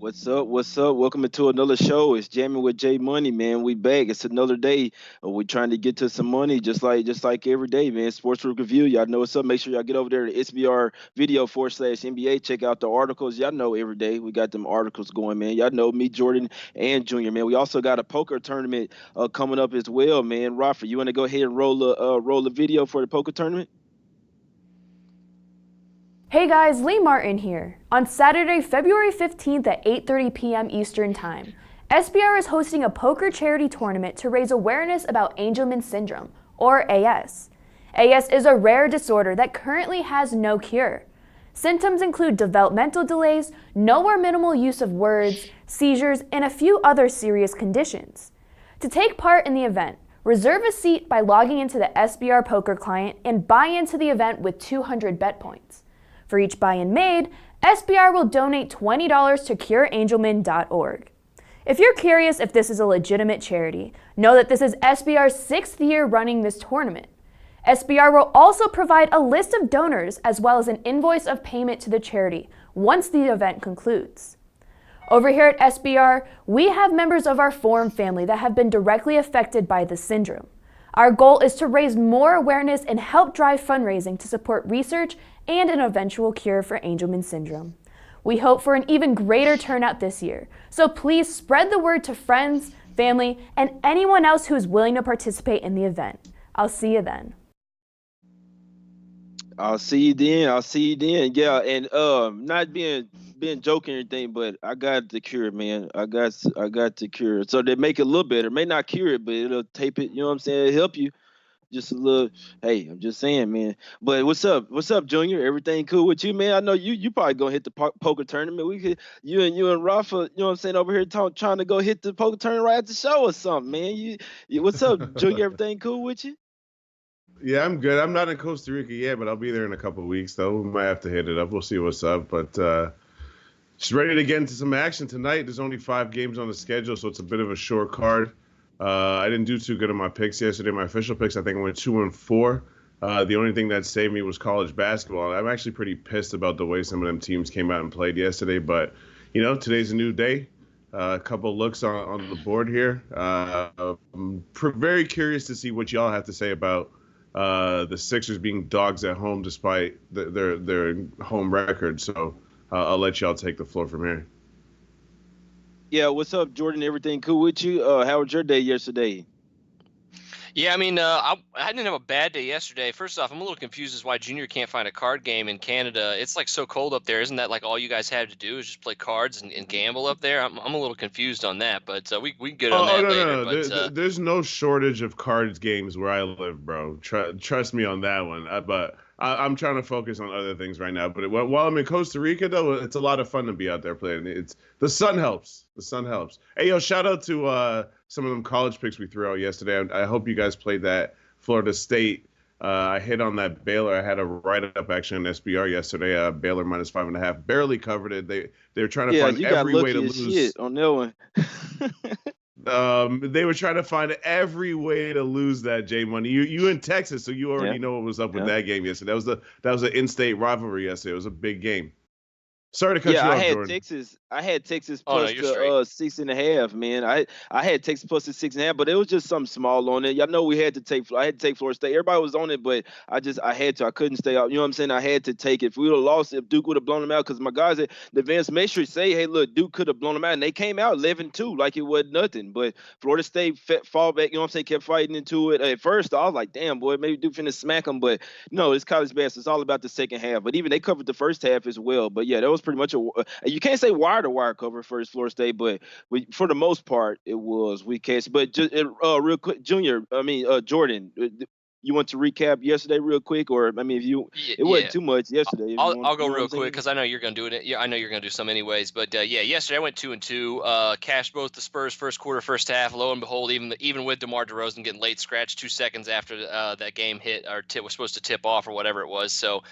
What's up? What's up? Welcome into another show. It's Jammin with J Money, man. We back. It's another day. We trying to get to some money, just like every day, man. Sportsbook review. Y'all know what's up. Make sure y'all get over there to SBR video/NBA. Check out the articles. Y'all know every day we got them articles going, man. Y'all know me, Jordan, and Junior, man. We also got a poker tournament coming up as well, man. Rafa, you want to go ahead and roll the video for the poker tournament? Hey guys, Lee Martin here. On Saturday, February 15th at 8:30 p.m. Eastern Time, SBR is hosting a poker charity tournament to raise awareness about Angelman syndrome, or AS. AS is a rare disorder that currently has no cure. Symptoms include developmental delays, no or minimal use of words, seizures, and a few other serious conditions. To take part in the event, reserve a seat by logging into the SBR poker client and buy into the event with 200 bet points. For each buy-in made, SBR will donate $20 to cureangelman.org. If you're curious if this is a legitimate charity, know that this is SBR's 6th year running this tournament. SBR will also provide a list of donors as well as an invoice of payment to the charity once the event concludes. Over here at SBR, we have members of our forum family that have been directly affected by this syndrome. Our goal is to raise more awareness and help drive fundraising to support research and an eventual cure for Angelman syndrome. We hope for an even greater turnout this year, so please spread the word to friends, family, and anyone else who is willing to participate in the event. I'll see you then. I'll see you then. I'll see you then. Yeah, and not being joking or anything, but I got the cure, man. I got the cure. So they make it a little better. May not cure it, but it'll tape it. You know what I'm saying? It'll help you just a little. Hey, I'm just saying, man. But what's up? What's up, Junior? Everything cool with you, man? I know you probably gonna hit the poker tournament. We could you and Rafa. You know what I'm saying? Over here trying to go hit the poker tournament right at the show or something, man. What's up, Junior? Everything cool with you? Yeah, I'm good. I'm not in Costa Rica yet, but I'll be there in a couple of weeks, though. We might have to hit it up. We'll see what's up. But just ready to get into some action tonight. There's only 5 games on the schedule, so it's a bit of a short card. I didn't do too good on my picks yesterday. My official picks, I think I went 2-4. The only thing that saved me was college basketball. I'm actually pretty pissed about the way some of them teams came out and played yesterday. But, today's a new day. A couple looks on the board here. I'm very curious to see what y'all have to say about the Sixers being dogs at home despite their home record. So I'll let y'all take the floor from here. Yeah, what's up, Jordan? Everything cool with you? How was your day yesterday? Yeah, I didn't have a bad day yesterday. First off, I'm a little confused as why Junior can't find a card game in Canada. It's like so cold up there. Isn't that like all you guys had to do is just play cards and gamble up there? I'm a little confused on that, but we can get on Oh that no, later. no, no. There's no shortage of cards games where I live, bro. Trust me on that one. I'm trying to focus on other things right now. But while I'm in Costa Rica, though, it's a lot of fun to be out there playing. It's the sun helps. The sun helps. Hey, yo, shout out to some of them college picks we threw out yesterday. I hope you guys played that Florida State. I hit on that Baylor. I had a write-up actually on SBR yesterday. Baylor -5.5. Barely covered it. They were trying to Yeah, find you got every way to lucky as lose. shit on that one. They were trying to find every way to lose that J Money. You in Texas, so you Yeah, already know what was up with yeah. that game yesterday. That was an in-state rivalry yesterday. It was a big game. Sorry to cut Yeah, you I off, had Jordan. Texas. I had Texas Oh no, plus you're the straight. 6.5. Man, I had Texas plus the 6.5, but it was just something small on it. Y'all know we had to take. I had to take Florida State. Everybody was on it, but I had to. I couldn't stay out. You know what I'm saying? I had to take it. If we would have lost, if Duke would have blown them out, because my guys at the advanced matrix say, hey, look, Duke could have blown them out, and they came out 11-2 like it was nothing. But Florida State fall back. You know what I'm saying? Kept fighting into it. At first, I was like, damn, boy, maybe Duke finna smack them, but no, it's college basketball. It's all about the second half. But even they covered the first half as well. But yeah, that was pretty much you can't say wire to wire cover for Florida State, but for the most part, it was we catch. But just real quick, Junior, Jordan, you want to recap yesterday real quick, or I mean, if you, Yeah, it wasn't yeah. too much yesterday. If you I'll want, I'll go you know what I'm real quick saying? because I know you're gonna do it. Yeah, I know you're gonna do some anyways. But yeah, yesterday I went 2-2. Cashed both the Spurs first quarter, first half. Lo and behold, even with DeMar DeRozan getting late scratch 2 seconds after that game hit or was supposed to tip off or whatever it was. So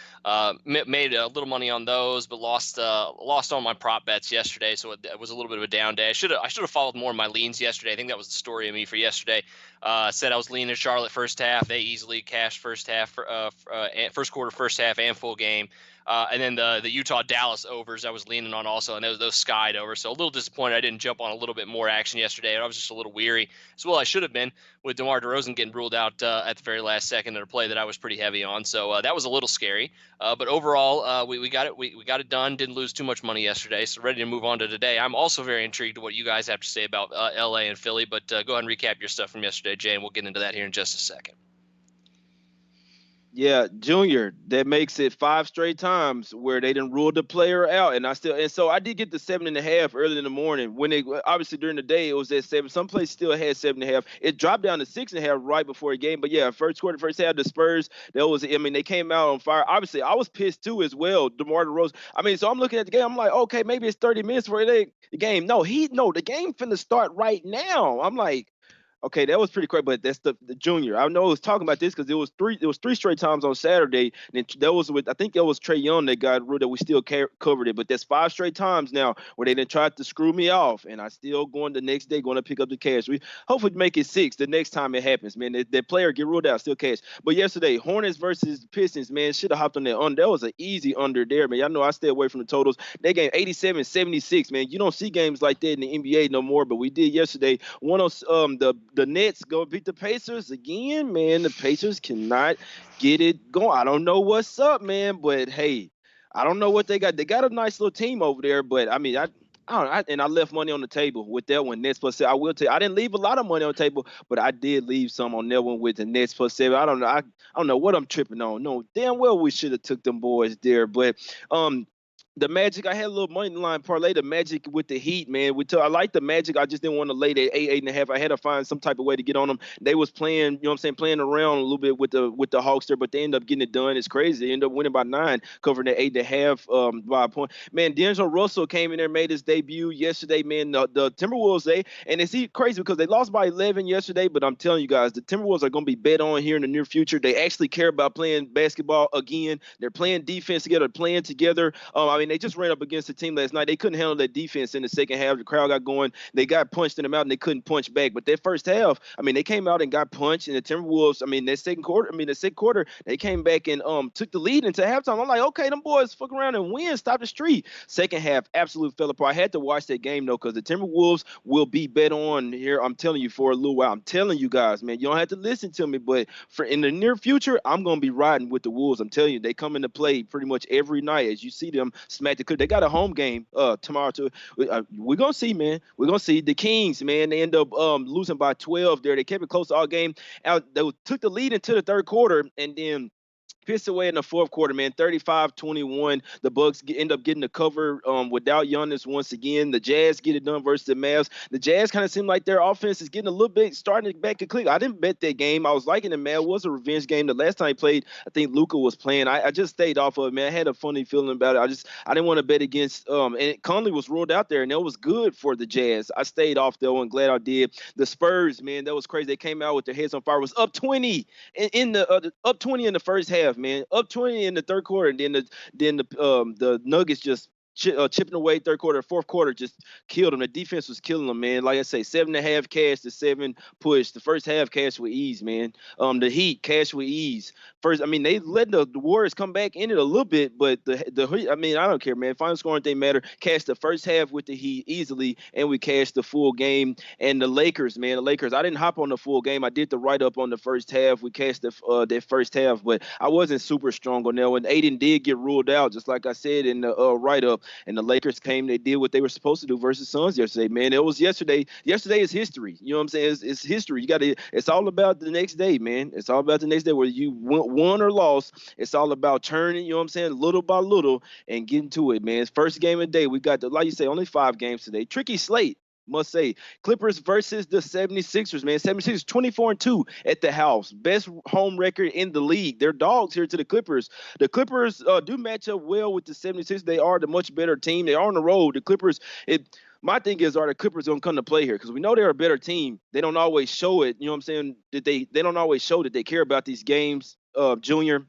made a little money on those, but lost all my prop bets yesterday. So it was a little bit of a down day. I should have followed more of my leans yesterday. I think that was the story of me for yesterday. Said I was leaning Charlotte first half. They easily cashed first half, first quarter, first half, and full game. And then the Utah-Dallas overs I was leaning on also, and those skied over. So a little disappointed I didn't jump on a little bit more action yesterday. I was just a little weary as well. I should have been with DeMar DeRozan getting ruled out at the very last second in a play that I was pretty heavy on. So that was a little scary. But overall, we got it. We got it done. Didn't lose too much money yesterday. So ready to move on to today. I'm also very intrigued to what you guys have to say about LA and Philly. But go ahead and recap your stuff from yesterday, Jay, and we'll get into that here in just a second. Yeah, Junior, that makes it 5 straight times where they didn't rule the player out, and so I did get the 7.5 early in the morning. When they obviously during the day it was at 7. Some places still had 7.5. It dropped down to 6.5 right before the game. But yeah, first quarter, first half, the Spurs, they came out on fire. Obviously, I was pissed too as well. DeMar DeRozan. So I'm looking at the game. I'm like, okay, maybe it's 30 minutes for the game. No, the game finna start right now. I'm like, okay, that was pretty quick, but that's the Junior. I know I was talking about this because it was three straight times on Saturday, and that was I think that was Trae Young that got ruled that we still covered it, but that's 5 straight times now where they done tried to screw me off, and I still going the next day going to pick up the cash. We hopefully make it 6 the next time it happens, man. That player get ruled out, still cash. But yesterday, Hornets versus Pistons, man, should have hopped on that under. That was an easy under there, man. Y'all know I stay away from the totals. That game 87-76, man. You don't see games like that in the NBA no more, but we did yesterday. One of the Nets go beat the Pacers again, man. The Pacers cannot get it going. I don't know what's up, man, but hey, I don't know what they got. They got a nice little team over there, but I don't know. And I left money on the table with that one. Nets plus 7. I will tell you, I didn't leave a lot of money on the table, but I did leave some on that one with the Nets plus 7. I don't know. I don't know what I'm tripping on. No, damn well we should have took them boys there, but the Magic, I had a little money line parlay. The Magic with the Heat, man. I like the Magic. I just didn't want to lay that 8.5. I had to find some type of way to get on them. They was playing, playing around a little bit with the Hawks there, but they end up getting it done. It's crazy. They end up winning by 9, covering that 8.5 by a point. Man, D'Angelo Russell came in there, made his debut yesterday, man. The Timberwolves, and it's crazy because they lost by 11 yesterday, but I'm telling you guys, the Timberwolves are going to be bet on here in the near future. They actually care about playing basketball again. They're playing defense together, playing together. They just ran up against the team last night. They couldn't handle that defense in the second half. The crowd got going. They got punched in the mouth, and they couldn't punch back. But that first half, they came out and got punched. And the Timberwolves, the second quarter, they came back and took the lead into halftime. I'm like, okay, them boys fuck around and win, stop the streak. Second half, absolute fell apart. I had to watch that game, though, because the Timberwolves will be bet on here, I'm telling you, for a little while. I'm telling you guys, man, you don't have to listen to me, but in the near future, I'm going to be riding with the Wolves. I'm telling you, they come into play pretty much every night as you see them smack the. They got a home game tomorrow too. We're gonna see, man. We're gonna see the Kings, man. They end up losing by 12 there. They kept it close all game. They took the lead into the third quarter, and then pissed away in the fourth quarter, man. 35-21. The Bucks end up getting the cover without Giannis once again. The Jazz get it done versus the Mavs. The Jazz kind of seem like their offense is getting a little bit starting back to click. I didn't bet that game. I was liking the Mavs. It was a revenge game. The last time he played, I think Luka was playing. I just stayed off of it, man. I had a funny feeling about it. I didn't want to bet against and Conley was ruled out there, and that was good for the Jazz. I stayed off though, and glad I did. The Spurs, man, that was crazy. They came out with their heads on fire. It was up 20 in the up 20 in the first half, man. Up 20 in the third quarter, and then the Nuggets just chipping away third quarter, fourth quarter just killed them. The defense was killing them, man. Like I say, 7.5 cash to 7 push. The first half cash with ease, man. The Heat cash with ease. First, they let the Warriors come back in it a little bit, but the I don't care, man. Final scoring thing matter. Cash the first half with the Heat easily, and we cashed the full game. And the Lakers, man, I didn't hop on the full game. I did the write up on the first half. We cashed that first half, but I wasn't super strong on that one. Aiden did get ruled out, just like I said in the write up. And the Lakers came, they did what they were supposed to do versus Suns yesterday, man. It was yesterday. Yesterday is history. You know what I'm saying? It's history. It's all about the next day, man. It's all about the next day, whether you won or lost. It's all about turning, you know what I'm saying, little by little and getting to it, man. First game of the day. We got, like you say, only 5 games today. Tricky slate. Must say, Clippers versus the 76ers, man. 76ers 24-2 at the house. Best home record in the league. They're dogs here to the Clippers. The Clippers do match up well with the 76ers. They are the much better team. They are on the road. The Clippers, my thing is, are the Clippers going to come to play here? Because we know they're a better team. They don't always show it. You know what I'm saying? That they don't always show that they care about these games, Junior.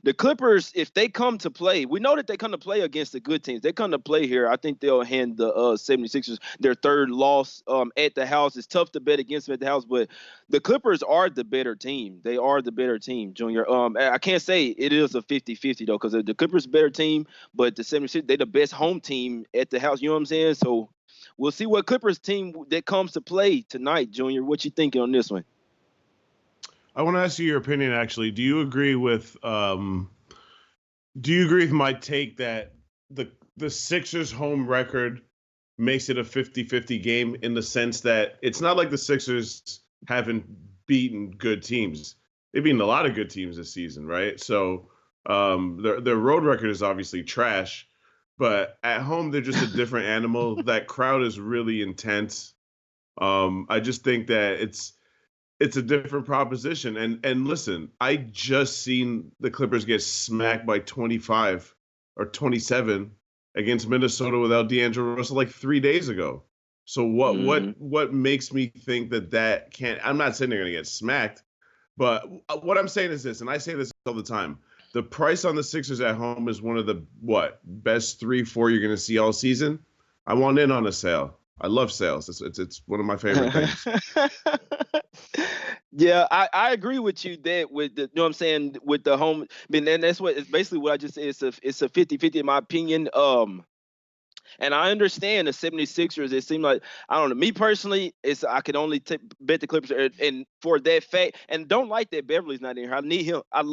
the Clippers, if they come to play, we know that they come to play against the good teams. They come to play here. I think they'll hand the 76ers their third loss at the house. It's tough to bet against them at the house, but the Clippers are the better team. They are the better team, Junior. I can't say it is a 50-50, though, because the Clippers are a better team, but the 76ers, they're the best home team at the house. You know what I'm saying? So we'll see what Clippers team that comes to play tonight, Junior. What you thinking on this one? I want to ask you your opinion, actually. Do you agree with my take that the Sixers home record makes it a 50-50 game in the sense that it's not like the Sixers haven't beaten good teams. They've beaten a lot of good teams this season, right? So their road record is obviously trash, but at home they're just a different animal. That crowd is really intense. I just think that it's a different proposition. And listen, I just seen the Clippers get smacked by 25 or 27 against Minnesota without D'Angelo Russell like 3 days ago. So what makes me think that can't? I'm not saying they're going to get smacked, but what I'm saying is this, and I say this all the time: the price on the Sixers at home is one of the best 3-4 you're going to see all season. I want in on a sale. I love sales. It's one of my favorite things. Yeah, I agree with you that with the, you know what I'm saying, with the home. I mean, and that's what it's basically what I just said. It's a 50-50 in my opinion. And I understand the 76ers. It seemed like, I don't know, me personally, I could only bet the Clippers, and for that fact, and don't like that Beverly's not in here. I need him. I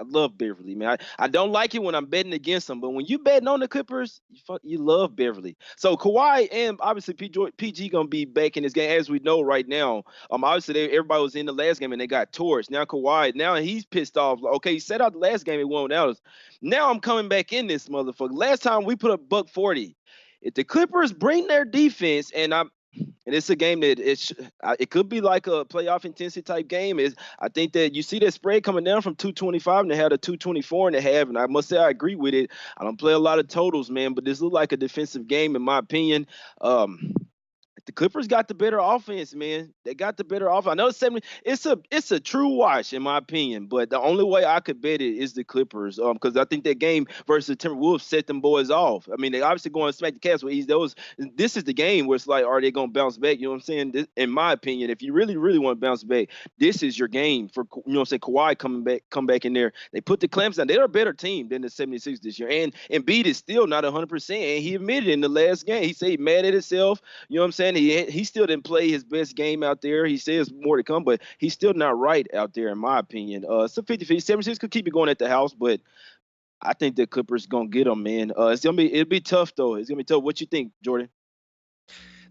love Beverly, man. I don't like it when I'm betting against him, but when you betting on the Clippers, you love Beverly. So Kawhi and obviously PG gonna be back in this game, as we know right now. Obviously everybody was in the last game and they got torched. Now Kawhi, now he's pissed off. Okay, he set out the last game and won out. Now I'm coming back in this motherfucker. Last time we put up $140. If the Clippers bring their defense, and it's a game that it could be like a playoff intensity type game. I think that you see that spread coming down from 225 and they had a 224.5, and I must say I agree with it. I don't play a lot of totals, man, but this looks like a defensive game in my opinion. The Clippers got the better offense, man. They got the better offense. I know it's a true watch in my opinion, but the only way I could bet it is the Clippers, because I think that game versus the Timberwolves set them boys off. I mean, they obviously going to smack the Cavs with ease. This is the game where it's like, are they going to bounce back? You know what I'm saying? In my opinion, if you really, really want to bounce back, this is your game for, you know what I'm saying, Kawhi come back in there. They put the clamps down. They're a better team than the 76ers this year. And Embiid is still not 100%. And he admitted in the last game, he said he mad at himself. You know what I'm saying? He still didn't play his best game out there. He says more to come, but he's still not right out there, in my opinion. It's a 50-50. 76 could keep it going at the house, but I think the Clippers gonna get them, man. It'll be tough though. It's gonna be tough. What you think, Jordan?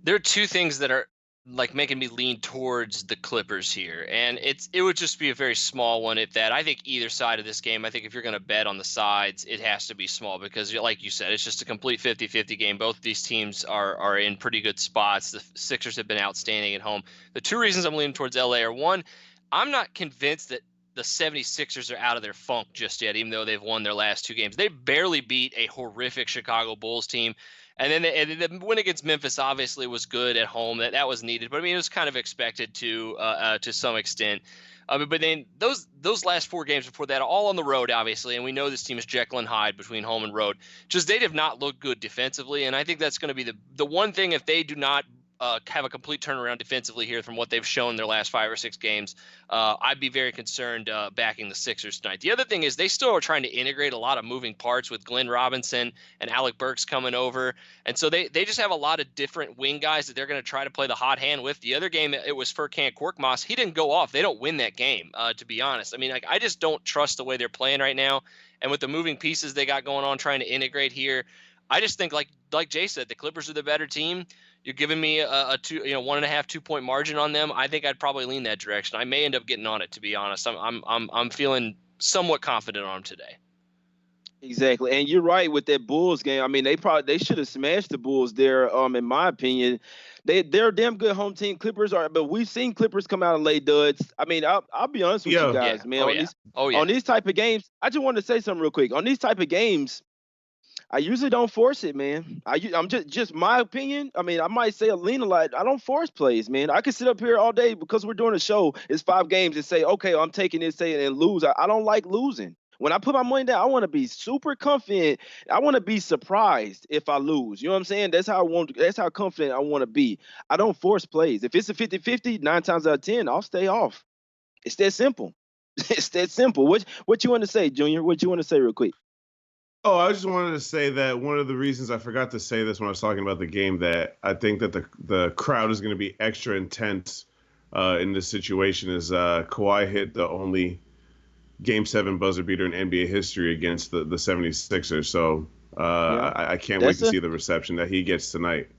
There are two things that are like making me lean towards the Clippers here, and it would just be a very small one at that. I think either side of this game, I think if you're going to bet on the sides, it has to be small because, like you said, it's just a complete 50-50 game. Both of these teams are in pretty good spots. The Sixers have been outstanding at home. The two reasons I'm leaning towards LA are, one, I'm not convinced that the 76ers are out of their funk just yet, even though they've won their last two games. They barely beat a horrific Chicago Bulls team. And then the win against Memphis obviously was good at home. That was needed, but I mean it was kind of expected to some extent. But then those last four games before that, all on the road, obviously, and we know this team is Jekyll and Hyde between home and road. Just they have not looked good defensively, and I think that's going to be the one thing if they do not have a complete turnaround defensively here from what they've shown their last 5 or 6 games. I'd be very concerned backing the Sixers tonight. The other thing is they still are trying to integrate a lot of moving parts with Glenn Robinson and Alec Burks coming over. And so they just have a lot of different wing guys that they're going to try to play the hot hand with. The other game, it was Furkan Korkmaz. He didn't go off. They don't win that game, to be honest. I mean, I just don't trust the way they're playing right now. And with the moving pieces they got going on trying to integrate here, I just think like Jay said, the Clippers are the better team. You're giving me a 1.5, 2 point margin on them. I think I'd probably lean that direction. I may end up getting on it, to be honest. I'm feeling somewhat confident on them today. Exactly, and you're right with that Bulls game. I mean, they should have smashed the Bulls there. In my opinion, they're a damn good home team. Clippers are, but we've seen Clippers come out and lay duds. I mean, I'll be honest with you guys, man. On these type of games, I just wanted to say something real quick. On these type of games, I usually don't force it, man. I'm just my opinion. I mean, I might say a lean a lot. I don't force plays, man. I can sit up here all day because we're doing a show. It's 5 games and say, okay, I'm taking this, say, and lose. I don't like losing. When I put my money down, I want to be super confident. I want to be surprised if I lose. You know what I'm saying? That's how confident I want to be. I don't force plays. If it's a 50-50, 9 times out of 10, I'll stay off. It's that simple. It's that simple. What you want to say, Junior? What you want to say real quick? Oh, I just wanted to say that one of the reasons I forgot to say this when I was talking about the game, that I think that the crowd is going to be extra intense in this situation is Kawhi hit the only Game 7 buzzer beater in NBA history against the 76ers. So Yeah. I can't wait to That's see the reception that he gets tonight.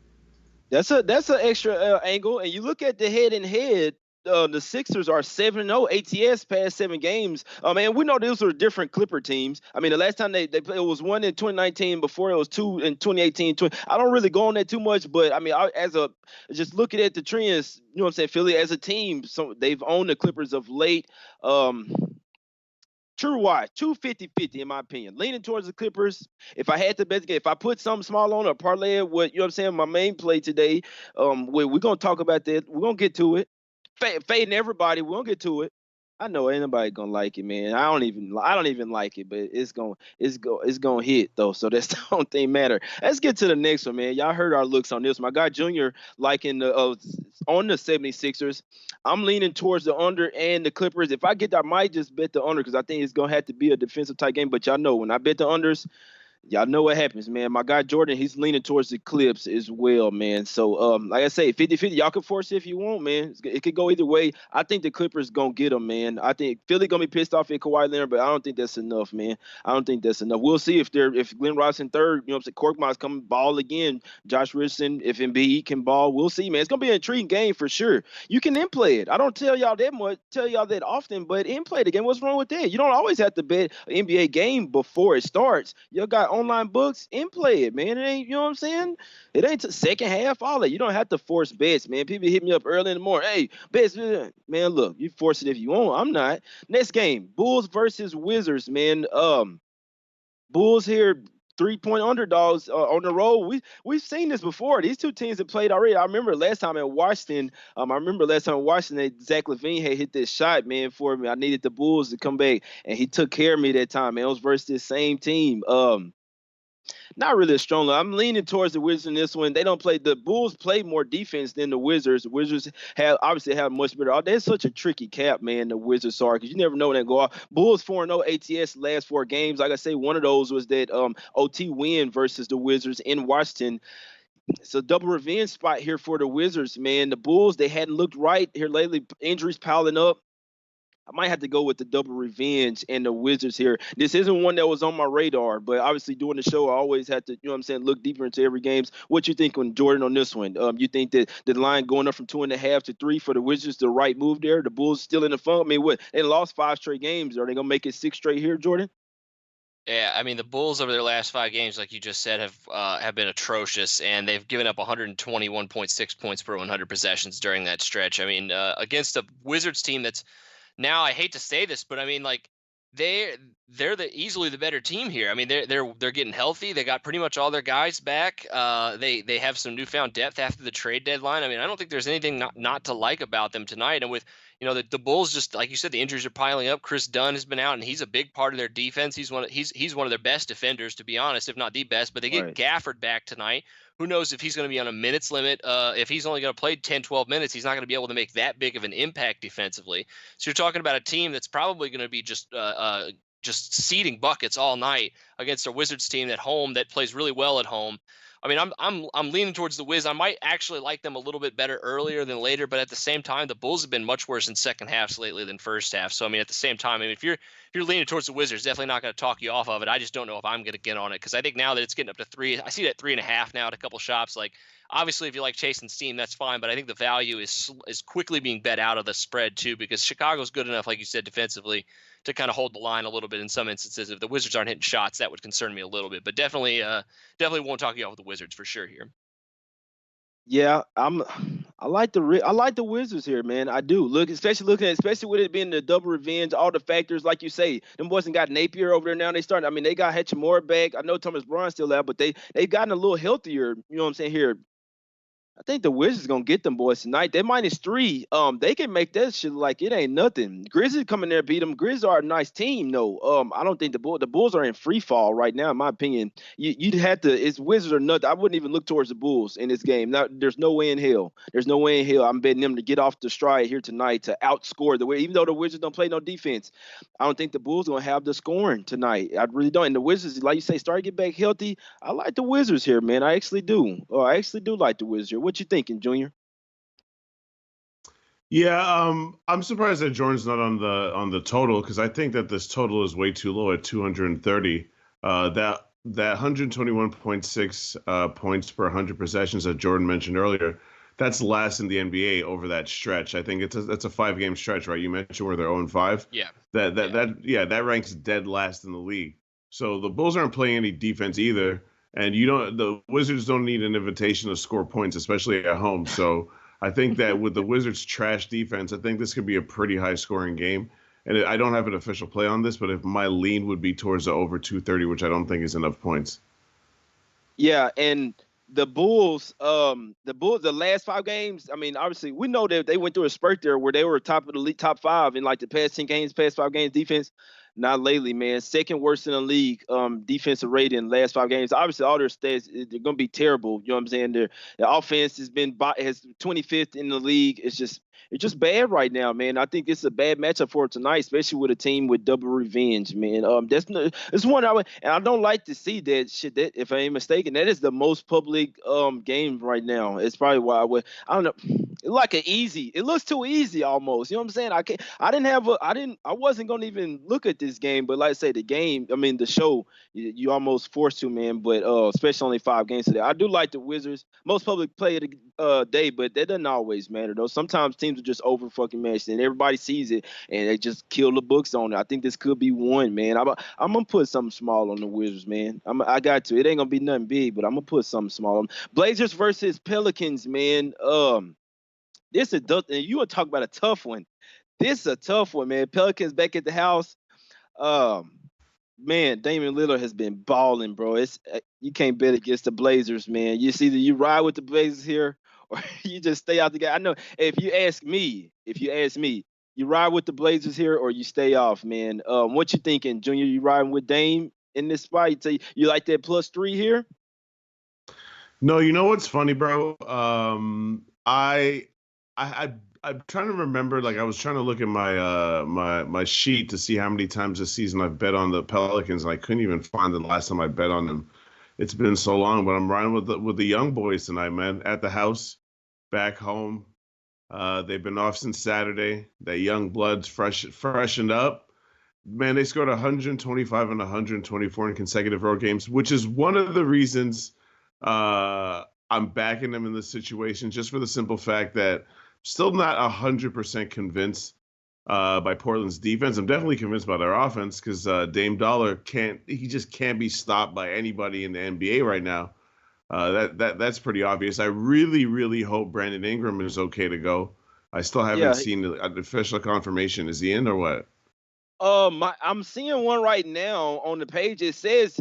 That's an extra angle, and you look at the head-and-head. The Sixers are 7-0 ATS past 7 games. And we know those are different Clipper teams. I mean, the last time they played, it was 1 in 2019. Before it was 2 in 2018. I don't really go on that too much, but I mean, just looking at the trends, you know what I'm saying? Philly as a team, so they've owned the Clippers of late. True wise, 250-50 in my opinion. Leaning towards the Clippers. If I had to bet the game, if I put something small on or parlay it with, you know what I'm saying, my main play today, we're gonna talk about that. We're gonna get to it. Fading everybody, we're gonna get to it. I know ain't nobody gonna like it, man. I don't even like it, but it's gonna hit though. So that's the only thing matter. Let's get to the next one, man. Y'all heard our looks on this. My guy Junior liking the on the 76ers. I'm leaning towards the under and the Clippers. If I get that, I might just bet the under because I think it's gonna have to be a defensive type game. But y'all know when I bet the unders, y'all know what happens, man. My guy Jordan, he's leaning towards the Clips as well, man. So, like I say, 50-50, y'all can force it if you want, man. It could go either way. I think the Clippers going to get them, man. I think Philly going to be pissed off at Kawhi Leonard, but I don't think that's enough, man. I don't think that's enough. We'll see if Glenn Robinson third, you know what I'm saying, Korkmaz come ball again. Josh Richardson, if Embiid can ball, we'll see, man. It's going to be an intriguing game for sure. You can in-play it. I don't tell y'all that often, but in-play the game. What's wrong with that? You don't always have to bet an NBA game before it starts. You got online books and play it, man. It ain't, you know what I'm saying? It ain't the second half, all that. You don't have to force bets, man. People hit me up early in the morning. Hey, bets, man, look, you force it if you want. I'm not. Next game, Bulls versus Wizards, man. Bulls here, 3-point underdogs on the road. We've seen this before. These two teams have played already. I remember last time in Washington. Zach LaVine had hit this shot, man, for me. I needed the Bulls to come back, and he took care of me that time, man. It was versus this same team. Not really a strong. I'm leaning towards the Wizards in this one. The Bulls play more defense than the Wizards. The Wizards obviously have much better. They're such a tricky cap, man. The Wizards are, because you never know when they go off. Bulls 4-0 ATS last 4 games. Like I say, one of those was that OT win versus the Wizards in Washington. It's a double revenge spot here for the Wizards, man. The Bulls, they hadn't looked right here lately. Injuries piling up. I might have to go with the double revenge and the Wizards here. This isn't one that was on my radar, but obviously doing the show, I always had to, you know what I'm saying, look deeper into every game. What you think on Jordan on this one? You think that the line going up from 2.5 to 3 for the Wizards, the right move there? The Bulls still in the funk? I mean, what? They lost 5 straight games. Are they going to make it 6 straight here, Jordan? Yeah, I mean the Bulls over their last 5 games, like you just said, have been atrocious, and they've given up 121.6 points per 100 possessions during that stretch. I mean, against a Wizards team that's now, I hate to say this, but I mean, like they're easily the better team here. I mean, they're getting healthy. They got pretty much all their guys back. They have some newfound depth after the trade deadline. I mean, I don't think there's anything not to like about them tonight. And with the Bulls, just like you said, the injuries are piling up. Chris Dunn has been out, and he's a big part of their defense. He's one of their best defenders, to be honest, if not the best. But they get Gafford back tonight. Who knows if he's going to be on a minutes limit? If he's only going to play 10, 12 minutes, he's not going to be able to make that big of an impact defensively. So you're talking about a team that's probably going to be just seeding buckets all night against a Wizards team at home that plays really well at home. I mean, I'm leaning towards the Wiz. I might actually like them a little bit better earlier than later, but at the same time, the Bulls have been much worse in second halves lately than first half. So I mean, at the same time, I mean, if you're leaning towards the Wizards, definitely not going to talk you off of it. I just don't know if I'm going to get on it because I think now that it's getting up to 3, I see it at 3.5 now at a couple shops. Like, obviously, if you like chasing steam, that's fine, but I think the value is quickly being bet out of the spread too because Chicago's good enough, like you said, defensively to kind of hold the line a little bit in some instances. If the Wizards aren't hitting shots, that would concern me a little bit. But definitely won't talk you off with the Wizards for sure here. Yeah, I like the Wizards here, man. I do. Especially with it being the double revenge, all the factors, like you say, them boys got Napier over there now. I mean, they got Hachimura back. I know Thomas Bron's still out, but they've gotten a little healthier, you know what I'm saying, here I think the Wizards gonna get them boys tonight. They're -3. They can make that shit like it ain't nothing. Grizzlies come in there beat them. Grizzlies are a nice team, though. I don't think the Bulls are in free fall right now, in my opinion. You'd have to. It's Wizards or nothing. I wouldn't even look towards the Bulls in this game. There's no way in hell. There's no way in hell. I'm betting them to get off the stride here tonight to outscore the way. Even though the Wizards don't play no defense, I don't think the Bulls gonna have the scoring tonight. I really don't. And the Wizards, like you say, start to get back healthy. I like the Wizards here, man. I actually do. I actually do like the Wizards here. What you thinking, Junior? Yeah, I'm surprised that Jordan's not on the total because I think that this total is way too low at 230. That 121.6 points per 100 possessions that Jordan mentioned earlier, that's last in the NBA over that stretch. I think that's a 5-game stretch, right? You mentioned where they're 0-5. Yeah. That ranks dead last in the league. So the Bulls aren't playing any defense either, and the Wizards don't need an invitation to score points, especially at home. So I think that with the Wizards' trash defense, I think this could be a pretty high-scoring game. And I don't have an official play on this, but if my lean would be towards the over 230, which I don't think is enough points. Yeah, and the Bulls, the last 5 games. I mean, obviously, we know that they went through a spurt there where they were top of the league, top 5 in like the past 10 games, past 5 games defense. Not lately, man. Second worst in the league, defensive rating in the last 5 games. Obviously, all their stats they're gonna be terrible. You know what I'm saying? Their offense has 25th in the league. It's just bad right now, man. I think it's a bad matchup for tonight, especially with a team with double revenge, man. It's one and I don't like to see that shit. That if I ain't mistaken, that is the most public game right now. It's probably why I don't know. It's like it looks too easy almost. You know what I'm saying? I wasn't gonna even look at this game, but like I say, the show, you almost forced to, man. But especially only 5 games today. I do like the Wizards. Most public play of the day, but that doesn't always matter though. Sometimes teams are just over fucking matched, and everybody sees it, and they just kill the books on it. I think this could be one, man. I'm gonna put something small on the Wizards, man. I got to. It ain't gonna be nothing big, but I'm gonna put something small on. Blazers versus Pelicans, man. This is you want to talk about a tough one. This is a tough one, man. Pelicans back at the house. Man, Damian Lillard has been balling, bro. You can't bet against the Blazers, man. You ride with the Blazers here, or you just stay out the game. I know if you ask me, you ride with the Blazers here, or you stay off, man. What you thinking, Junior? You riding with Dame in this spot? You like that +3 here? No, you know what's funny, bro? I'm trying to remember. Like I was trying to look at my my sheet to see how many times this season I've bet on the Pelicans, and I couldn't even find the last time I bet on them. It's been so long, but I'm riding with the young boys tonight, man. At the house, back home. They've been off since Saturday. That young blood's freshened up. Man, they scored 125 and 124 in consecutive road games, which is one of the reasons I'm backing them in this situation, just for the simple fact that still not 100% convinced by Portland's defense. I'm definitely convinced by their offense because Dame Dollar just can't be stopped by anybody in the NBA right now. That's pretty obvious. I really, really hope Brandon Ingram is okay to go. I still haven't seen an official confirmation. Is he in or what? I'm seeing one right now on the page. It says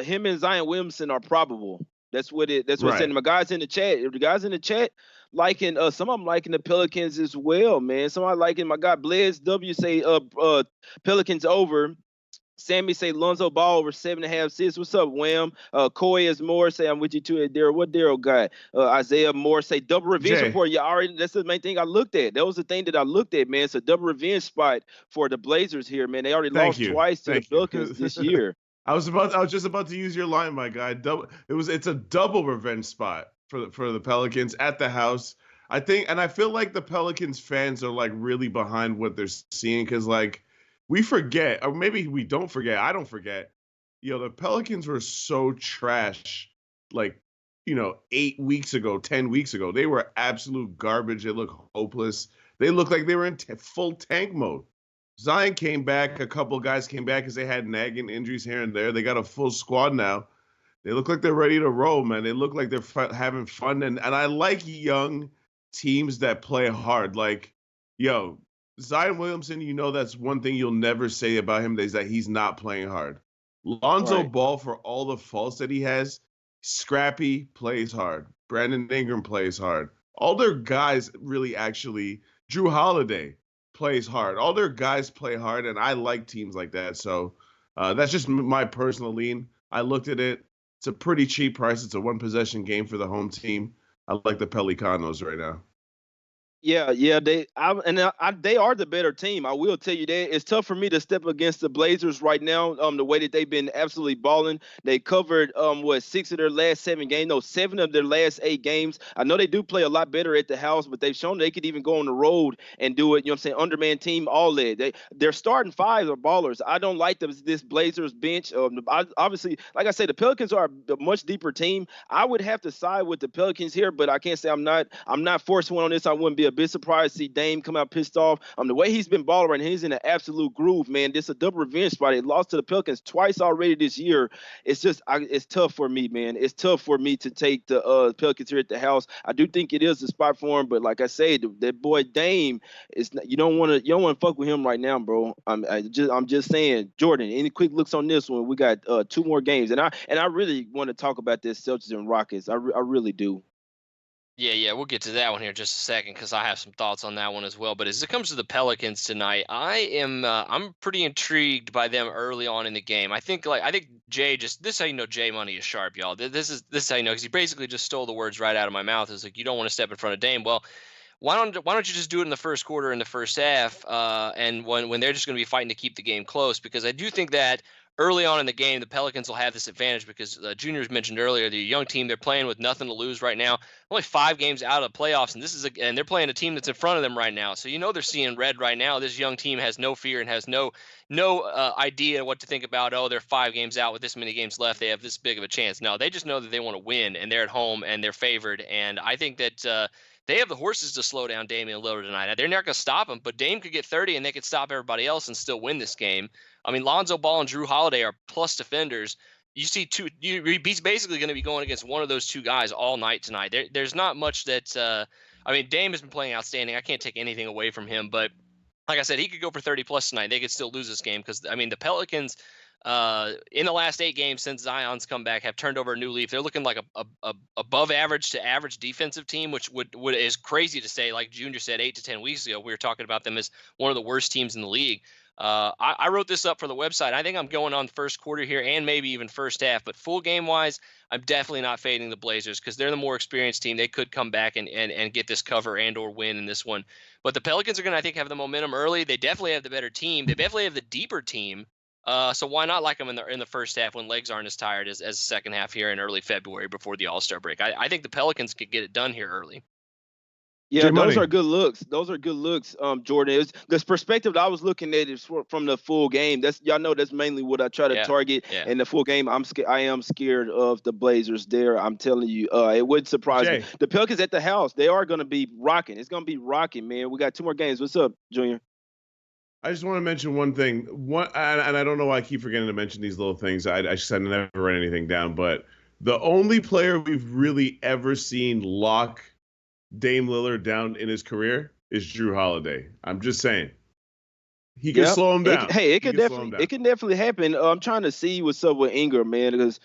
him and Zion Williamson are probable. That's what it's saying. My guys in the chat. If the guys in the chat liking some of them liking the Pelicans as well, man. Somebody liking my guy Blez W say Pelicans over. Sammy say Lonzo Ball over 7.5 assists. What's up, Wham? Coy is more say I'm with you too. Daryl, what Daryl got? Isaiah Moore say double revenge report. That's the main thing I looked at. That was the thing that I looked at, man. It's a double revenge spot for the Blazers here, man. They already lost twice to the Pelicans this year. I was just about to use your line, my guy. It's a double revenge spot for the Pelicans at the house. I think, and I feel like the Pelicans fans are like really behind what they're seeing because like we forget, or maybe we don't forget. I don't forget. The Pelicans were so trash, like 8 weeks ago, 10 weeks ago. They were absolute garbage. They looked hopeless. They looked like they were in full tank mode. Zion came back. A couple guys came back because they had nagging injuries here and there. They got a full squad now. They look like they're ready to roll, man. They look like they're having fun. And I like young teams that play hard. Like, Zion Williamson, that's one thing you'll never say about him is that he's not playing hard. Lonzo Ball, for all the faults that he has, scrappy, plays hard. Brandon Ingram plays hard. All their guys really actually, Drew Holiday plays hard. All their guys play hard, and I like teams like that. So that's just my personal lean. I looked at it. It's a pretty cheap price. It's a one-possession game for the home team. I like the Pelicanos right now. Yeah, they are the better team. I will tell you that. It's tough for me to step against the Blazers right now. The way that they've been absolutely balling. They covered 6 of their last 7 games. No, 7 of their last 8 games. I know they do play a lot better at the house, but they've shown they could even go on the road and do it. You know what I'm saying? Underman team, all that. Their starting 5 are ballers. I don't like this Blazers bench. Obviously, like I said, the Pelicans are a much deeper team. I would have to side with the Pelicans here, but I can't say I'm not forcing one on this. I wouldn't be a bit surprised to see Dame come out pissed off. The way he's been balling right now, he's in an absolute groove, man. This is a double revenge spot. They lost to the Pelicans twice already this year. It's just it's tough for me, man. It's tough for me to take the Pelicans here at the house. I do think it is a spot for him, but like I said, that boy Dame you don't want to fuck with him right now, bro. I'm just saying, Jordan. Any quick looks on this one? We got 2 more games, and I really want to talk about this Celtics and Rockets. I really do. Yeah, we'll get to that one here in just a second because I have some thoughts on that one as well. But as it comes to the Pelicans tonight, I'm pretty intrigued by them early on in the game. I think Jay this is how you know Jay Money is sharp, y'all. This is how you know, because he basically just stole the words right out of my mouth. It's like, you don't want to step in front of Dame. Well, why don't you just do it in the first quarter, in the first half, and when they're just going to be fighting to keep the game close? Because I do think that early on in the game, the Pelicans will have this advantage because Juniors mentioned earlier, they're a young team. They're playing with nothing to lose right now. Only 5 games out of the playoffs, and they're playing a team that's in front of them right now. So they're seeing red right now. This young team has no fear and has no idea what to think about. Oh, they're 5 games out with this many games left. They have this big of a chance. No, they just know that they want to win, and they're at home and they're favored. And I think that they have the horses to slow down Damian Lillard tonight. They're not going to stop him, but Dame could get 30 and they could stop everybody else and still win this game. I mean, Lonzo Ball and Drew Holiday are plus defenders. You see he's basically going to be going against one of those 2 guys all night tonight. There's not much that Dame has been playing outstanding. I can't take anything away from him, but like I said, he could go for 30 plus tonight. They could still lose this game because, the Pelicans in the last 8 games since Zion's come back have turned over a new leaf. They're looking like a above average to average defensive team, which would is crazy to say. Like Junior said 8 to 10 weeks ago, we were talking about them as one of the worst teams in the league. I wrote this up for the website. I think I'm going on first quarter here and maybe even first half, but full game wise, I'm definitely not fading the Blazers because they're the more experienced team. They could come back and get this cover and or win in this one. But the Pelicans are going to, I think, have the momentum early. They definitely have the better team. They definitely have the deeper team. So why not like them in the first half when legs aren't as tired as the second half here in early February before the All-Star break? I think the Pelicans could get it done here early. Yeah, those are good looks. Jordan. It's this perspective that I was looking at is from the full game. That's mainly what I try to target. Yeah. In the full game, I am scared of the Blazers there. I'm telling you, it wouldn't surprise me. The Pelicans at the house, they are going to be rocking. It's going to be rocking, man. We got 2 more games. What's up, Junior? I just want to mention one thing. And I don't know why I keep forgetting to mention these little things. I never write anything down. But the only player we've really ever seen lock Dame Lillard down in his career is Drew Holiday. I'm just saying. He can slow him down. It can definitely happen. I'm trying to see what's up with Ingram, man, because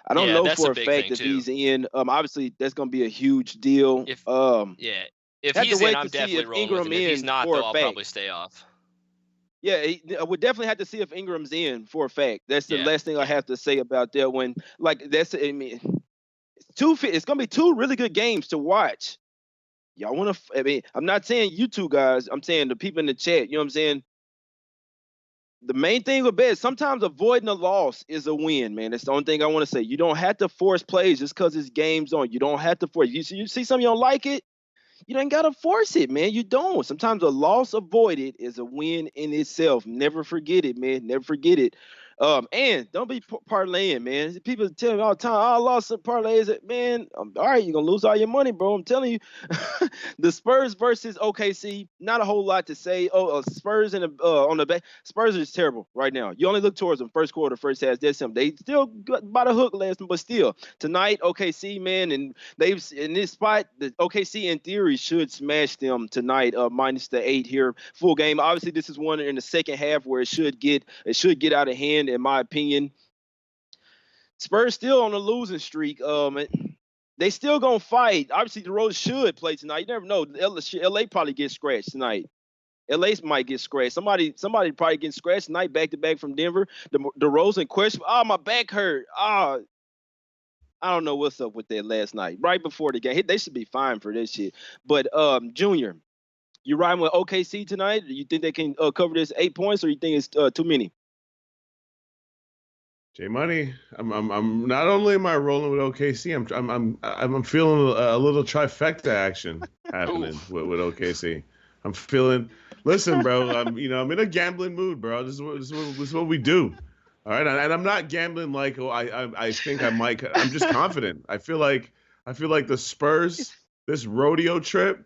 I don't know for a fact if he's in. Obviously, that's going to be a huge deal. If he's in, I'm definitely rolling with him. If he's not, though, I'll probably stay off. Yeah, I would definitely have to see if Ingram's in for a fact. That's the last thing I have to say about that one. It's going to be 2 really good games to watch. Y'all want to? I'm not saying you 2 guys. I'm saying the people in the chat. You know what I'm saying? The main thing with bet, sometimes avoiding a loss is a win, man. That's the only thing I want to say. You don't have to force plays just because it's game's on. You don't have to force. You see something you don't like it, you ain't got to force it, man. You don't. Sometimes a loss avoided is a win in itself. Never forget it, man. Never forget it. And don't be parlaying, man. People tell me all the time, I lost some parlays. Man, all right, you're going to lose all your money, bro. I'm telling you. The Spurs versus OKC, not a whole lot to say. Spurs on the back. Spurs is terrible right now. You only look towards them first quarter, first half. That's them. They still got by the hook last time, but still. Tonight, OKC, man, and they've in this spot, the OKC in theory should smash them tonight, minus the 8 here. Full game. Obviously, this is one in the second half where it should get out of hand. In my opinion, Spurs still on a losing streak. They still gonna fight. Obviously, the Rose should play tonight. You never know. LA probably gets scratched tonight. LA might get scratched. Somebody probably getting scratched tonight, back to back from Denver. The Rose in question. Oh, my back hurt. I don't know what's up with that last night. Right before the game, they should be fine for this shit. But Junior, you riding with OKC tonight? Do you think they can cover this 8 points, or you think it's too many? J Money, I'm not only am I rolling with OKC, I'm feeling a little trifecta action happening with OKC. I'm feeling. Listen, bro, I'm in a gambling mood, bro. This is what we do. All right, and I'm not gambling like I think I might. I'm just confident. I feel like the Spurs, this rodeo trip,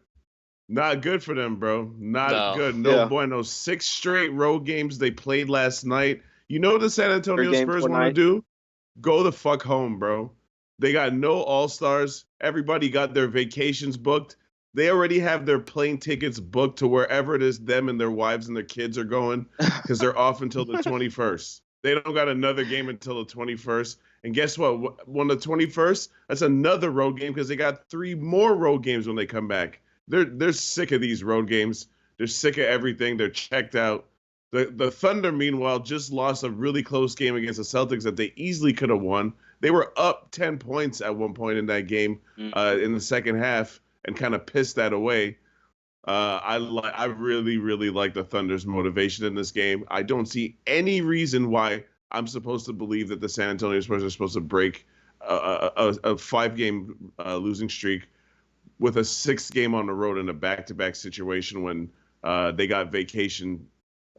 not good for them, bro. Not good. No bueno. 6 straight road games they played last night. You know what the San Antonio Spurs want to do? Go the fuck home, bro. They got no all-stars. Everybody got their vacations booked. They already have their plane tickets booked to wherever it is them and their wives and their kids are going because they're off until the 21st. They don't got another game until the 21st. And guess what? When the 21st, that's another road game because they got 3 more road games when they come back. They're sick of these road games. They're sick of everything. They're checked out. The Thunder, meanwhile, just lost a really close game against the Celtics that they easily could have won. They were up 10 points at one point in that game in the second half and kind of pissed that away. I really, really like the Thunder's motivation in this game. I don't see any reason why I'm supposed to believe that the San Antonio Spurs are supposed to break a 5-game losing streak with a 6th game on the road in a back-to-back situation when they got vacation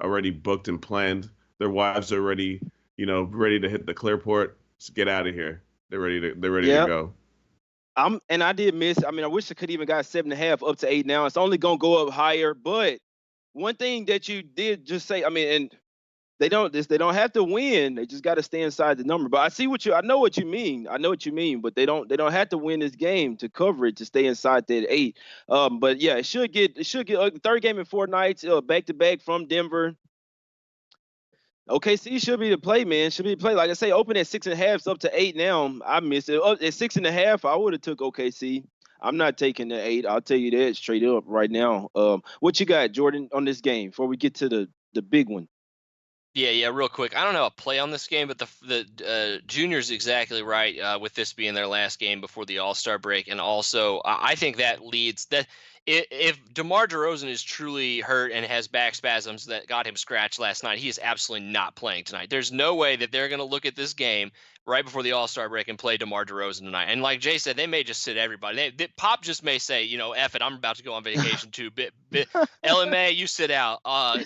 already booked and planned. Their wives are already, ready to hit the clearport. So get out of here. They're ready to go. I did miss. I wish I could even got 7.5 up to 8 now. It's only gonna go up higher. But one thing that you did just say, and they don't have to win. They just got to stay inside the number. But I know what you mean. But they don't have to win this game to cover it to stay inside that 8. But yeah, it should get third game in 4 nights, back to back from Denver. OKC should be the play, man. Should be the play. Like I say, open at 6.5, up to 8 now. I missed it. At 6.5, I would have took OKC. I'm not taking the 8. I'll tell you that straight up right now. What you got, Jordan, on this game before we get to the big one? Yeah, real quick. I don't know a play on this game, but the Junior's exactly right with this being their last game before the All-Star break. And also, I think that leads that if DeMar DeRozan is truly hurt and has back spasms that got him scratched last night, he is absolutely not playing tonight. There's no way that they're going to look at this game right before the All-Star break and play DeMar DeRozan tonight. And like Jay said, they may just sit everybody. Pop just may say, F it, I'm about to go on vacation too. LMA, you sit out.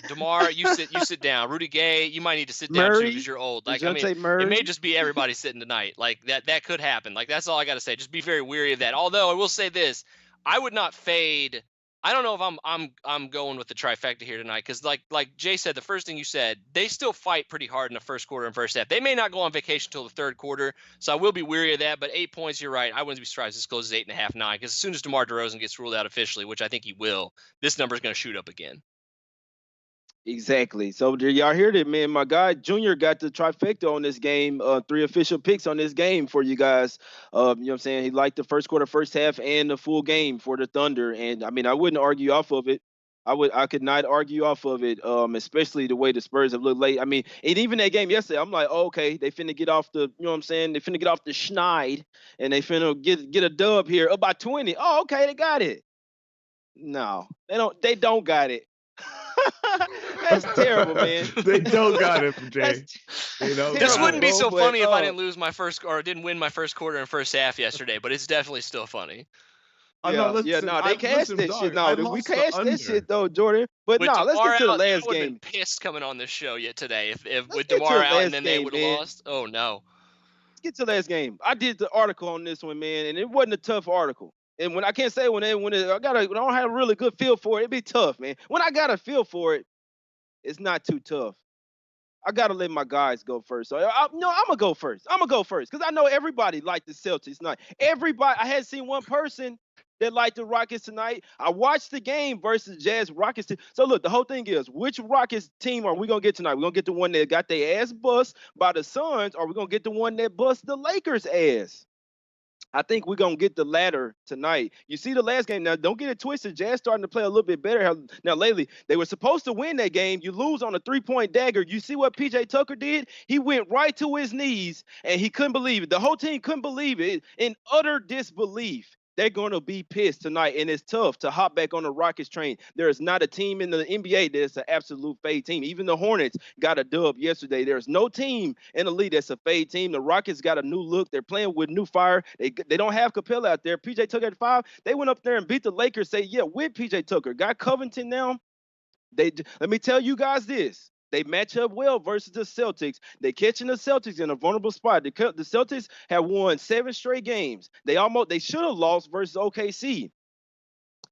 DeMar, you sit down. Rudy Gay, you might need to sit down too because you're old. It may just be everybody sitting tonight. Like that could happen. Like that's all I got to say. Just be very wary of that. Although I will say this, I would not fade. I don't know if I'm going with the trifecta here tonight because like Jay said, the first thing you said, they still fight pretty hard in the first quarter and first half. They may not go on vacation until the third quarter, so I will be weary of that. But 8 points, you're right. I wouldn't be surprised if this closes 8.5, 9 because as soon as DeMar DeRozan gets ruled out officially, which I think he will, this number is going to shoot up again. Exactly. So y'all heard it, man. My guy Junior got the trifecta on this game. 3 official picks on this game for you guys. You know what I'm saying? He liked the first quarter, first half, and the full game for the Thunder. And I wouldn't argue off of it. I could not argue off of it, especially the way the Spurs have looked late. And even that game yesterday, I'm like, oh, okay, they finna get off the, you know what I'm saying? They finna get off the schneid, and they finna get a dub here up by 20. Oh, okay, they got it. No, they don't got it. That's terrible, man. They don't got it, Jay. This wouldn't be so funny if I didn't lose my first or didn't win my first quarter and first half yesterday, but it's definitely still funny. They cashed this shit. No, we cashed this shit though, Jordan. But let's get to the last game. I would have been pissed coming on this show yet today if with DeMar out and then they would have lost. Oh no. Let's get to the last game. I did the article on this one, man, and it wasn't a tough article. And when I can't say when I don't have a really good feel for it, it'd be tough, man. When I got a feel for it, it's not too tough. I gotta let my guys go first. So I'm gonna go first. Because I know everybody liked the Celtics tonight. Everybody, I hadn't seen one person that liked the Rockets tonight. I watched the game versus Jazz Rockets. So look, the whole thing is, which Rockets team are we gonna get tonight? We're gonna get the one that got their ass bust by the Suns, or we're gonna get the one that bust the Lakers' ass? I think we're gonna get the latter tonight. You see the last game now. Don't get it twisted. Jazz starting to play a little bit better now lately. They were supposed to win that game. You lose on a 3-point dagger. You see what PJ Tucker did? He went right to his knees and he couldn't believe it. The whole team couldn't believe it. In utter disbelief. They're going to be pissed tonight, and it's tough to hop back on the Rockets train. There is not a team in the NBA that's an absolute fade team. Even the Hornets got a dub yesterday. There's no team in the league that's a fade team. The Rockets got a new look. They're playing with new fire. They don't have Capella out there. PJ Tucker at 5. They went up there and beat the Lakers. With PJ Tucker. Got Covington now. Let me tell you guys this. They match up well versus the Celtics. They catching the Celtics in a vulnerable spot. The Celtics have won 7 straight games. They should have lost versus OKC.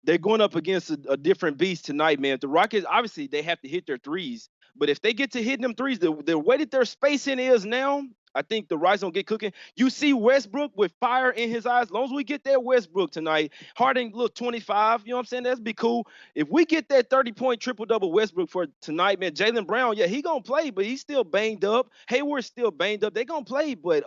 They're going up against a different beast tonight, man. The Rockets, obviously, they have to hit their threes. But if they get to hitting them threes, the way that their spacing is now, I think the Rockets don't get cooking. You see Westbrook with fire in his eyes. As long as we get that Westbrook tonight, Harden look 25. You know what I'm saying? That'd be cool. If we get that 30-point triple-double Westbrook for tonight, man, Jaylen Brown, yeah, he gonna play, but he's still banged up. Hayward's still banged up. They gonna play, but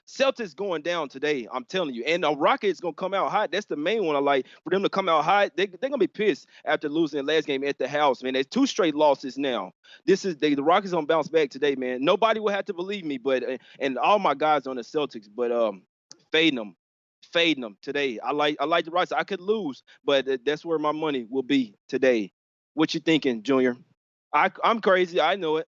Celtics going down today, I'm telling you. And the Rockets going to come out hot. That's the main one I like. For them to come out hot, they're going to be pissed after losing the last game at the house, man. There's 2 straight losses now. The Rockets going to bounce back today, man. Nobody will have to believe me, but and all my guys on the Celtics, but fading them today. I like the Rockets. I could lose, but that's where my money will be today. What you thinking, Junior? I'm crazy. I know it.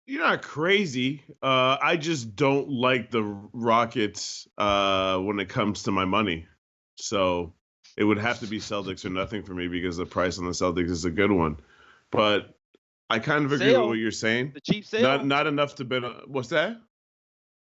You're not crazy. I just don't like the Rockets when it comes to my money. So it would have to be Celtics or nothing for me because the price on the Celtics is a good one. But I kind of agree with what you're saying. The cheap sale. Not enough to bet on. What's that?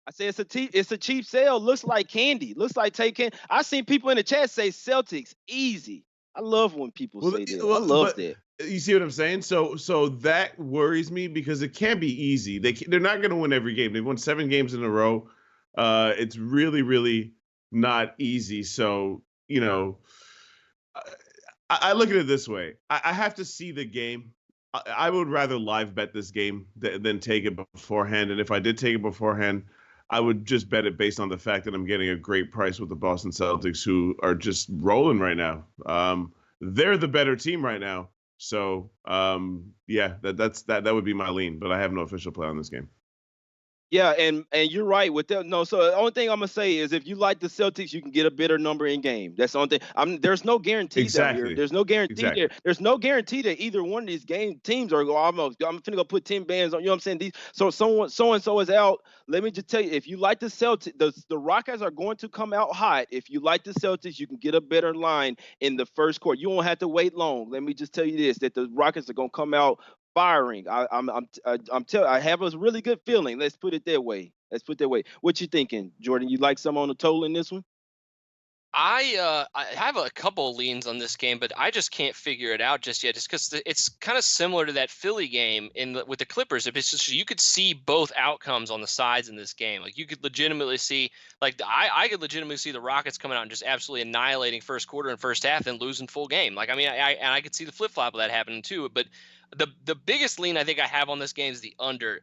I say it's a cheap sale. Looks like candy. Looks like taking. I seen people in the chat say Celtics easy. I love when people say that. I love that. You see what I'm saying? So that worries me because it can't be easy. They're not going to win every game. They've won 7 games in a row. It's really, really not easy. So, you know, I look at it this way. I have to see the game. I would rather live bet this game than take it beforehand. And if I did take it beforehand, I would just bet it based on the fact that I'm getting a great price with the Boston Celtics, who are just rolling right now. They're the better team right now. So, yeah, that would be my lean, but I have no official play on this game. Yeah, and you're right with that. No, so the only thing I'm gonna say is if you like the Celtics, you can get a better number in game. That's the only thing. There's no guarantee out here. There's no guarantee there. There's no guarantee that either one of these teams are. I'm finna go put 10 bands on. You know what I'm saying? So and so is out. Let me just tell you, if you like the Celtics, the Rockets are going to come out hot. If you like the Celtics, you can get a better line in the first quarter. You won't have to wait long. Let me just tell you this: that the Rockets are gonna come out firing. I have a really good feeling. Let's put it that way. What you thinking, Jordan? You like some on the total in this one? I have a couple of leans on this game, but I just can't figure it out just yet. Just because it's kind of similar to that Philly game with the Clippers. It's just you could see both outcomes on the sides in this game. Like you could legitimately see, I could legitimately see the Rockets coming out and just absolutely annihilating first quarter and first half and losing full game. Like I mean, I could see the flip flop of that happening too. But the biggest lean I think I have on this game is the under.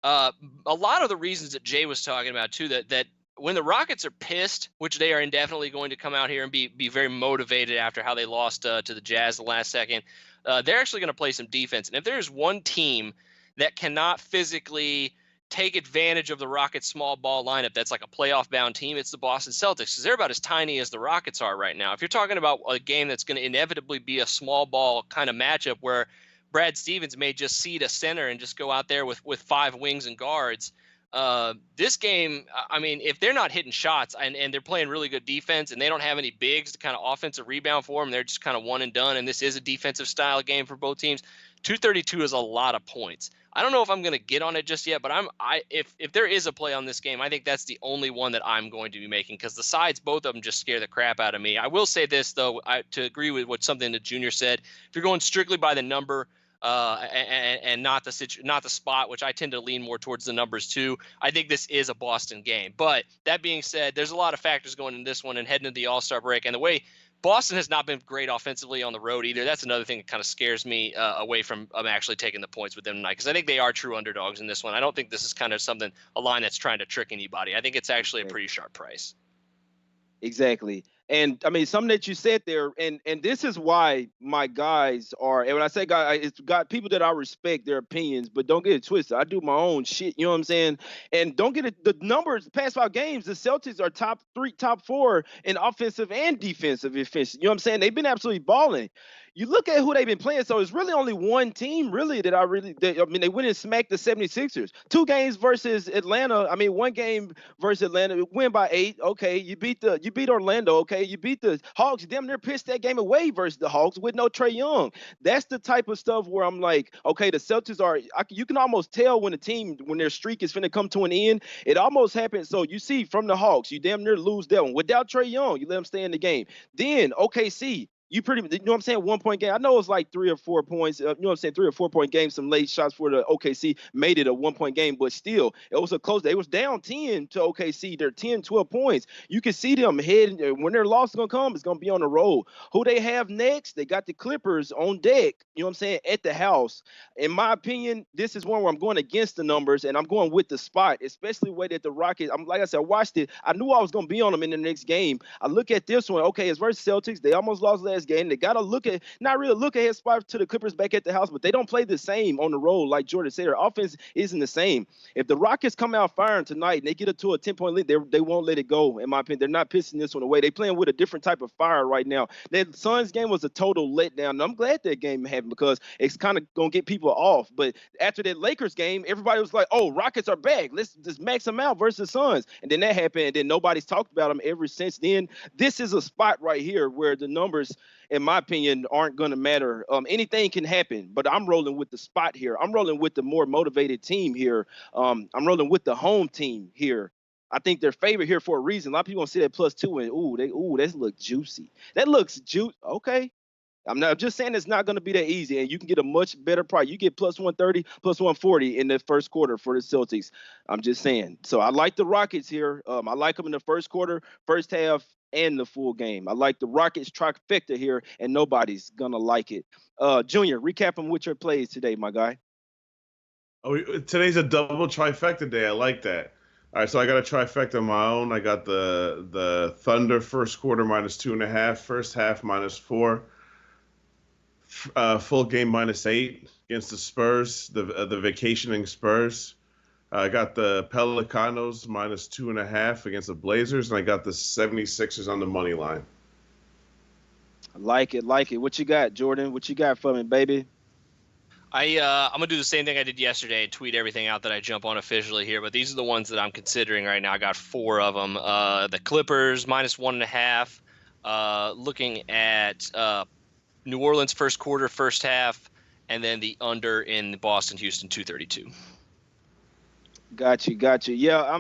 A lot of the reasons that Jay was talking about too, that when the Rockets are pissed, which they are indefinitely going to come out here and be very motivated after how they lost to the Jazz the last second, they're actually going to play some defense. And if there's one team that cannot physically take advantage of the Rockets' small ball lineup that's like a playoff-bound team, it's the Boston Celtics, because they're about as tiny as the Rockets are right now. If you're talking about a game that's going to inevitably be a small ball kind of matchup where Brad Stevens may just seed a center and just go out there with 5 wings and guards. This game, I mean, if they're not hitting shots and they're playing really good defense and they don't have any bigs to kind of offensive rebound for them, they're just kind of one and done. And this is a defensive style game for both teams. 232 is a lot of points. I don't know if I'm going to get on it just yet, but if there is a play on this game, I think that's the only one that I'm going to be making because the sides, both of them just scare the crap out of me. I will say this though, to agree with something that Junior said, if you're going strictly by the number, and not the spot, which I tend to lean more towards the numbers too. I think this is a Boston game. But that being said, there's a lot of factors going in this one and heading into the All-Star break. And the way Boston has not been great offensively on the road either. That's another thing that kind of scares me away from actually taking the points with them tonight, because I think they are true underdogs in this one. I don't think this is kind of a line that's trying to trick anybody. I think it's actually a pretty sharp price. Exactly. And I mean, something that you said there, and this is why my guys are, and when I say guys, it's got people that I respect their opinions, but don't get it twisted. I do my own shit, you know what I'm saying? And don't get it, the numbers, past 5 games, the Celtics are top 3, top 4 in offensive and defensive efficiency. You know what I'm saying? They've been absolutely balling. You look at who they've been playing, so it's really only one team really that I mean, they went and smacked the 76ers. 2 games versus Atlanta. I mean, 1 game versus Atlanta, win by 8. Okay, you beat Orlando. Okay, you beat the Hawks. Damn near pissed that game away versus the Hawks with no Trae Young. That's the type of stuff where I'm like, okay, the Celtics are. You can almost tell when their streak is finna come to an end. It almost happened. So you see from the Hawks, you damn near lose that one without Trae Young. You let them stay in the game. Then OKC. You know what I'm saying? 1 point game. I know it's like 3 or 4 points. You know what I'm saying? 3 or 4 point game. Some late shots for the OKC made it a 1 point game, but still, it was a close. They was down 10 to OKC. They're 10, 12 points. You can see them heading. When their loss is gonna come, it's gonna be on the road. Who they have next? They got the Clippers on deck. You know what I'm saying? At the house. In my opinion, this is one where I'm going against the numbers and I'm going with the spot, especially the way that the Rockets. Like I said, I watched it. I knew I was gonna be on them in the next game. I look at this one. Okay, it's versus Celtics. They almost lost last game. They got to not really look ahead spot to the Clippers back at the house, but they don't play the same on the road. Like Jordan said, their offense isn't the same. If the Rockets come out firing tonight and they get it to a 10-point lead, they won't let it go, in my opinion. They're not pissing this one away. They're playing with a different type of fire right now. That Suns game was a total letdown. And I'm glad that game happened because it's kind of going to get people off. But after that Lakers game, everybody was like, oh, Rockets are back. Let's just max them out versus Suns. And then that happened, and then nobody's talked about them ever since then. This is a spot right here where the numbers, in my opinion, aren't going to matter. Anything can happen, but I'm rolling with the spot here. I'm rolling with the more motivated team here. I'm rolling with the home team here. I think they're favored here for a reason. A lot of people gonna see that +2 and that looks juicy. That looks juicy. Okay. I'm just saying it's not going to be that easy, and you can get a much better price. You get +130, +140 in the first quarter for the Celtics. I'm just saying. So I like the Rockets here. I like them in the first quarter, first half, and the full game. I like the Rockets trifecta here, and nobody's going to like it. Junior, recap them with your plays today, my guy. Oh, today's a double trifecta day. I like that. All right, so I got a trifecta of my own. I got the Thunder first quarter -2.5, first half -4. Full game -8 against the Spurs, the vacationing Spurs. I got the Pelicanos -2.5 against the Blazers, and I got the 76ers on the money line. I like it. What you got, Jordan? What you got for me, baby? I'm gonna do the same thing I did yesterday and tweet everything out that I jump on officially here. But these are the ones that I'm considering right now. I got 4 of them. The Clippers -1.5. Looking at New Orleans first quarter, first half, and then the under in Boston, Houston 232. Got you. Yeah,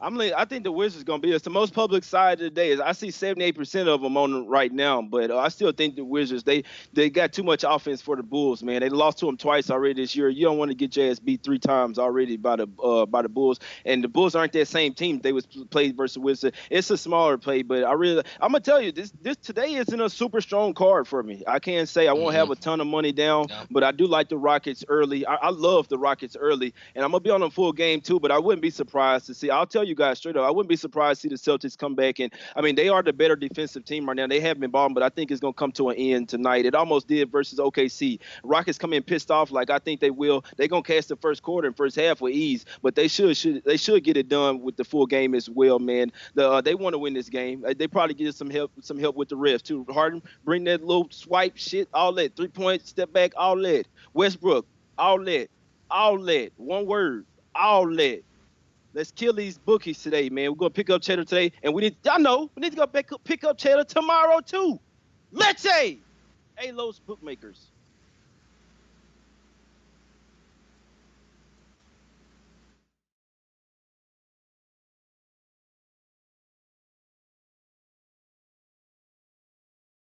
I think the Wizards gonna be. It's the most public side of the day. I see 78% of them on them right now, but I still think the Wizards they got too much offense for the Bulls, man. They lost to them twice already this year. You don't want to get your ass beat 3 times already by the Bulls, and the Bulls aren't that same team they was played versus Wizards. It's a smaller play, but I'm gonna tell you this today isn't a super strong card for me. I can't say I won't have a ton of money down, but I do like the Rockets early. I love the Rockets early, and I'm gonna be on them full game too. But I wouldn't be surprised to see. I'll tell you guys straight up, I wouldn't be surprised to see the Celtics come back. And I mean, they are the better defensive team right now. They have been balling, but I think it's going to come to an end tonight. It almost did versus OKC. Rockets come in pissed off like I think they will. They're going to catch the first quarter and first half with ease, but they should get it done with the full game as well, man. They want to win this game. They probably get some help with the refs too. Harden, bring that little swipe shit, all that 3-point step back, all that. Westbrook, all that. One word, all that. Let's kill these bookies today, man. We're going to pick up cheddar today, and we need to go pick up cheddar tomorrow, too. Let's say, hey, Los bookmakers.